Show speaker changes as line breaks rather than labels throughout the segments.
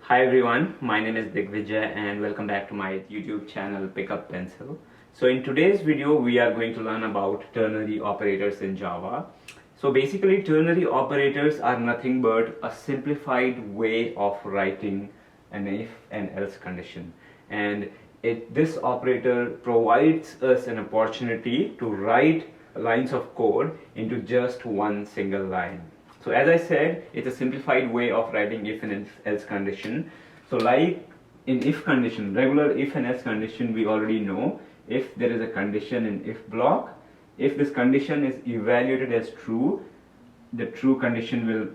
Hi everyone, my name is Digvijay and welcome back to my YouTube channel Pick Up Pencil. So in today's video we are going to learn about ternary operators in Java. So basically ternary operators are nothing but a simplified way of writing an if and else condition, and this operator provides us an opportunity to write lines of code into just one single line. So as I said, it's a simplified way of writing if and else condition. So like in if condition, regular if and else condition, we already know if there is a condition in if block, if this condition is evaluated as true, the true condition will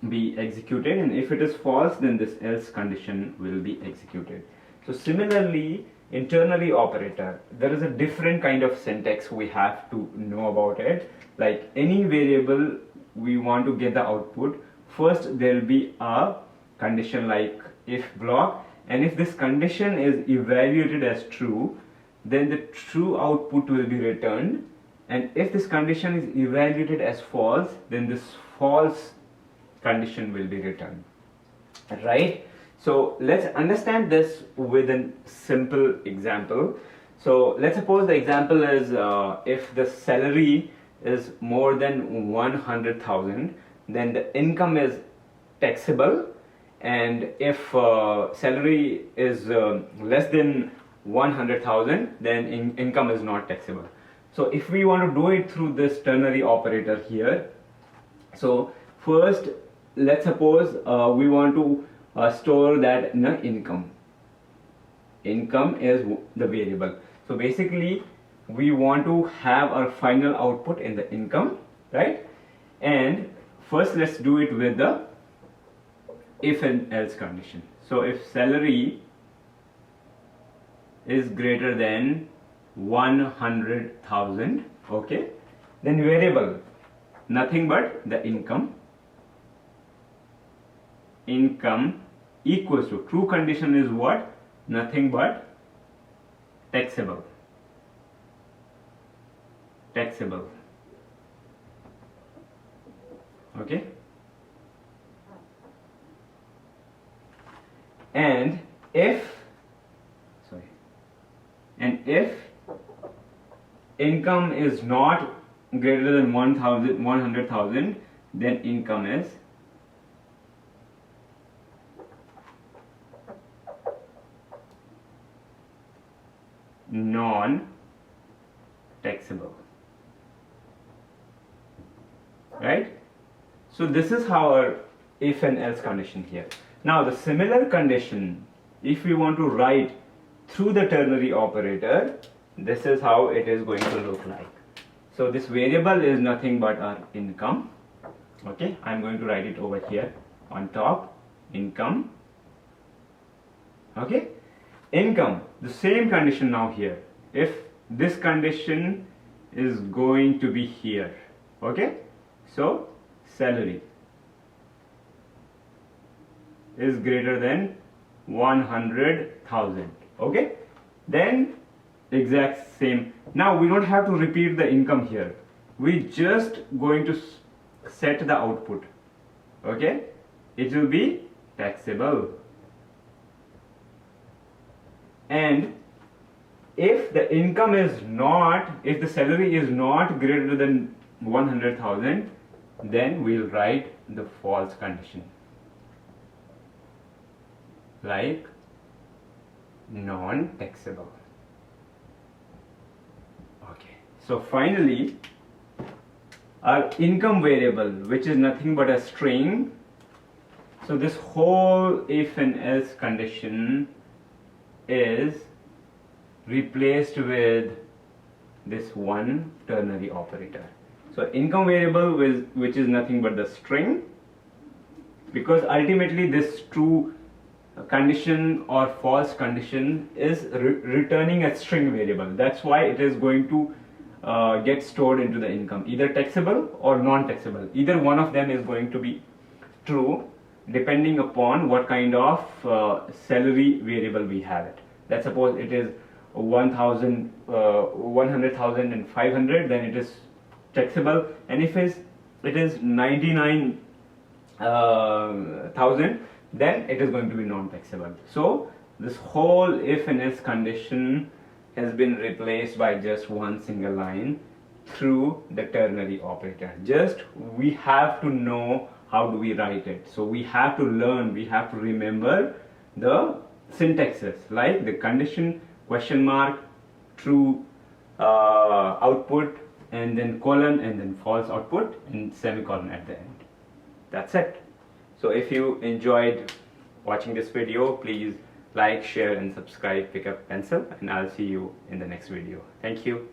be executed, and if it is false, then this else condition will be executed. So similarly, in ternary operator, there is a different kind of syntax we have to know about it. Like any variable we want to get the output, first there will be a condition like if block, and if this condition is evaluated as true, then the true output will be returned, and if this condition is evaluated as false, then this false condition will be returned, right? So let's understand this with a simple example. So let's suppose the example is if the salary is more than 100,000, then the income is taxable, and if salary is less than 100,000, then income is not taxable. So if we want to do it through this ternary operator here, so first let's suppose we want to store that income is the variable. So basically we want to have our final output in the income, right? And first let's do it with the if and else condition. So if salary is greater than 100,000, okay, then variable nothing but the income equals to true condition is what? Nothing but taxable. Okay, and if income is not greater than 100,000, then income is non-taxable, right? So this is our if and else condition here. Now the similar condition, if we want to write through the ternary operator, this is how it is going to look like. So this variable is nothing but our income. Okay, I'm going to write it over here on top, income. Okay, income, the same condition now here. If this condition is going to be here, okay, so salary is greater than 100,000, okay, then exact same. Now we don't have to repeat the income here, we just going to set the output, okay, it will be taxable. And if the income is not, if the salary is not greater than 100,000, then we'll write the false condition like non-taxable. Okay, so finally our income variable, which is nothing but a string, so this whole if and else condition is replaced with this one ternary operator. So income variable which is nothing but the string, because ultimately this true condition or false condition is returning a string variable. That's why it is going to get stored into the income, either taxable or non-taxable. Either one of them is going to be true depending upon what kind of salary variable we have it. Let's suppose it is 100,500, then it is taxable, and if it is 99,000, then it is going to be non-taxable. So this whole if and else condition has been replaced by just one single line through the ternary operator. Just we have to know how do we write it. So we have to learn, we have to remember the syntaxes, like the condition, question mark, true output, and then colon, and then false output, and semicolon at the end. That's it. So if you enjoyed watching this video, please like, share and subscribe Pick Up Pencil, and I'll see you in the next video. Thank you.